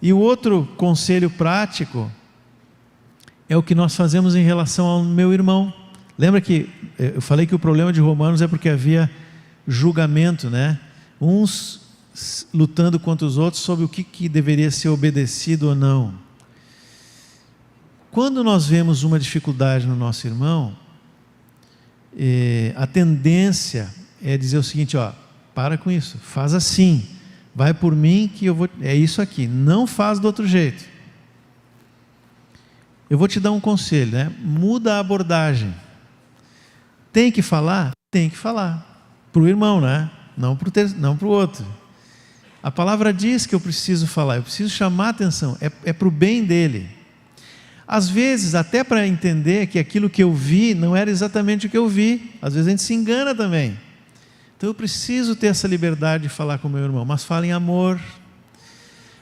E o outro conselho prático é o que nós fazemos em relação ao meu irmão. Lembra que eu falei que o problema de Romanos é porque havia julgamento, né? Uns lutando contra os outros sobre o que deveria ser obedecido ou não. Quando nós vemos uma dificuldade no nosso irmão, a tendência é dizer o seguinte, para com isso, faz assim, vai por mim que eu vou, é isso aqui, não faz do outro jeito. Eu vou te dar um conselho, né? Muda a abordagem. Tem que falar? Tem que falar. Para o irmão, né? Não para o outro. A palavra diz que eu preciso falar, eu preciso chamar a atenção, é para o bem dele. Às vezes, até para entender que aquilo que eu vi não era exatamente o que eu vi. Às vezes a gente se engana também. Então eu preciso ter essa liberdade de falar com o meu irmão, mas fala em amor.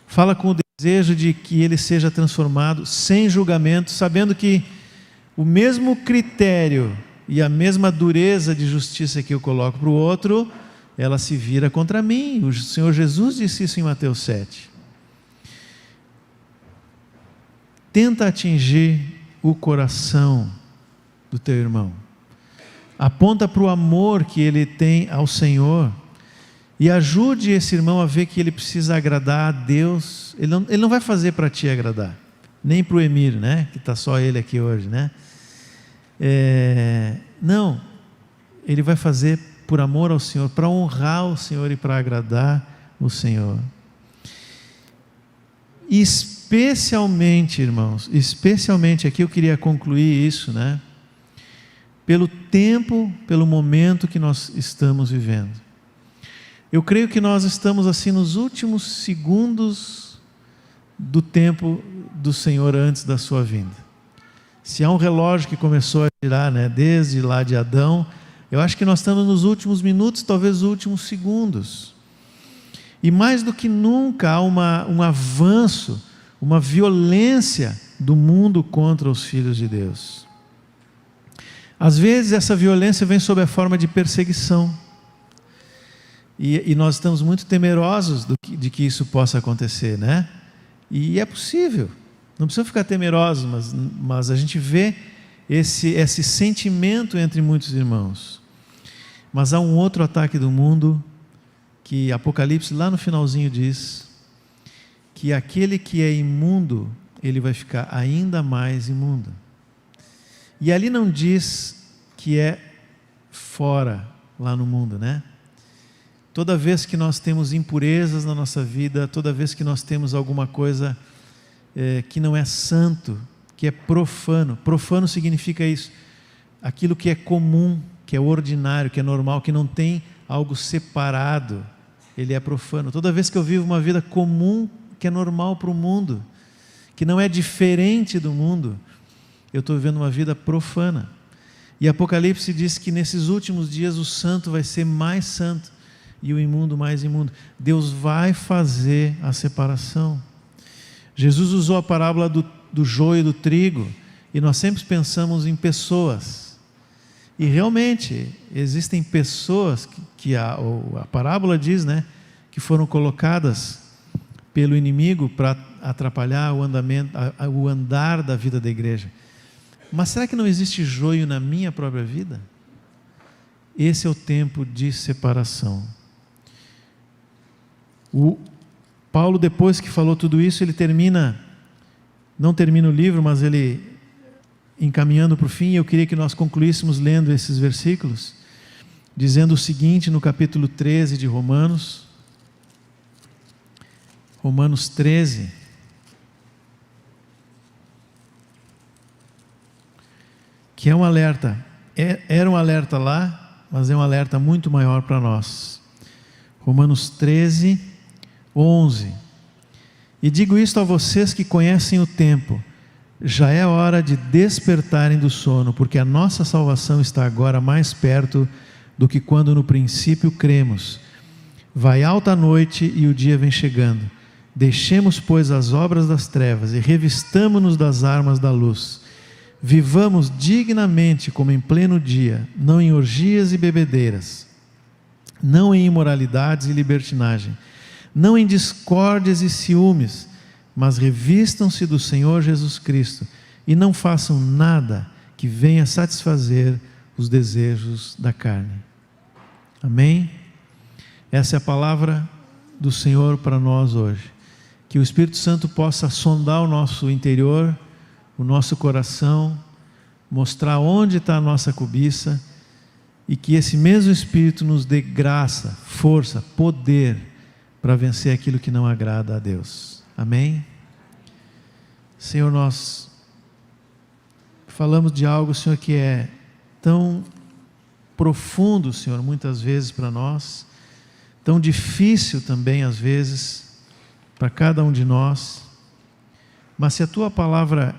Fala com o desejo de que ele seja transformado, sem julgamento, sabendo que o mesmo critério e a mesma dureza de justiça que eu coloco para o outro, ela se vira contra mim. O Senhor Jesus disse isso em Mateus 7. tenta atingir o coração do teu irmão. Aponta para o amor que ele tem ao Senhor e ajude esse irmão a ver que ele precisa agradar a Deus. Ele não vai fazer para te agradar, nem para o Emir, né? Que está só ele aqui hoje, né? Não, ele vai fazer por amor ao Senhor, para honrar o Senhor e para agradar o Senhor. Especialmente, irmãos, especialmente aqui eu queria concluir isso, né? Pelo tempo, pelo momento que nós estamos vivendo. Eu creio que nós estamos assim nos últimos segundos do tempo do Senhor antes da sua vinda. Se há um relógio que começou a girar, né, desde lá de Adão, eu acho que nós estamos nos últimos minutos, talvez os últimos segundos. E mais do que nunca há um avanço, uma violência do mundo contra os filhos de Deus. Às vezes essa violência vem sob a forma de perseguição. E nós estamos muito temerosos de que isso possa acontecer, né? E é possível. Não precisa ficar temerosos, mas a gente vê esse sentimento entre muitos irmãos. Mas há um outro ataque do mundo, que Apocalipse lá no finalzinho diz, que aquele que é imundo, ele vai ficar ainda mais imundo. E ali não diz que é fora, lá no mundo, né? Toda vez que nós temos impurezas na nossa vida, toda vez que nós temos alguma coisa que não é santo, que é profano. Profano significa isso, aquilo que é comum, que é ordinário, que é normal, que não tem algo separado, ele é profano. Toda vez que eu vivo uma vida comum, que é normal para o mundo, que não é diferente do mundo, eu estou vivendo uma vida profana. E Apocalipse diz que nesses últimos dias o santo vai ser mais santo e o imundo mais imundo. Deus vai fazer a separação. Jesus usou a parábola do joio e do trigo, e nós sempre pensamos em pessoas. E realmente existem pessoas que a parábola diz, né, que foram colocadas pelo inimigo para atrapalhar o andar da vida da igreja. Mas será que não existe joio na minha própria vida? Esse é o tempo de separação. Paulo, depois que falou tudo isso, ele não termina o livro, mas ele, encaminhando para o fim, eu queria que nós concluíssemos lendo esses versículos, dizendo o seguinte no capítulo 13 de Romanos 13, que é um alerta, era um alerta lá, mas é um alerta muito maior para nós. Romanos 13, 11. E digo isto a vocês que conhecem o tempo, já é hora de despertarem do sono, porque a nossa salvação está agora mais perto do que quando no princípio cremos. Vai alta a noite e o dia vem chegando. Deixemos, pois, as obras das trevas e revistamo-nos das armas da luz. Vivamos dignamente como em pleno dia, não em orgias e bebedeiras, não em imoralidades e libertinagem, não em discórdias e ciúmes, mas revistam-se do Senhor Jesus Cristo e não façam nada que venha satisfazer os desejos da carne. Amém? Essa é a palavra do Senhor para nós hoje. Que o Espírito Santo possa sondar o nosso interior, o nosso coração, mostrar onde está a nossa cobiça, e que esse mesmo Espírito nos dê graça, força, poder para vencer aquilo que não agrada a Deus. Amém? Senhor, nós falamos de algo, Senhor, que é tão profundo, Senhor, muitas vezes para nós, tão difícil também às vezes para cada um de nós, mas se a Tua palavra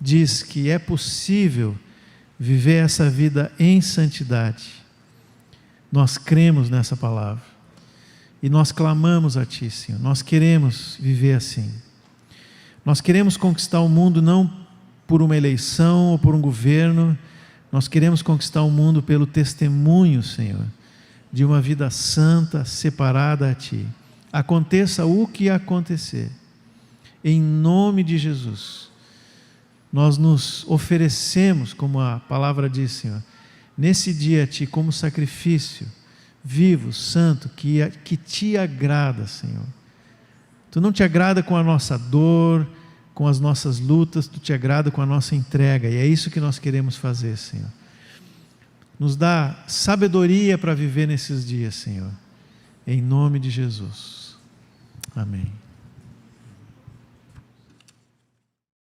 diz que é possível viver essa vida em santidade, nós cremos nessa palavra e nós clamamos a Ti, Senhor. Nós queremos viver assim. Nós queremos conquistar o mundo não por uma eleição ou por um governo, nós queremos conquistar o mundo pelo testemunho, Senhor, de uma vida santa, separada a Ti. Aconteça o que acontecer, em nome de Jesus. nós nos oferecemos, como a palavra diz, Senhor, nesse dia a Ti como sacrifício vivo, santo, que Te agrada, Senhor. Tu não te agrada com a nossa dor, com as nossas lutas, Tu te agrada com a nossa entrega, e é isso que nós queremos fazer, Senhor. Nos dá sabedoria para viver nesses dias, Senhor, em nome de Jesus. Amém.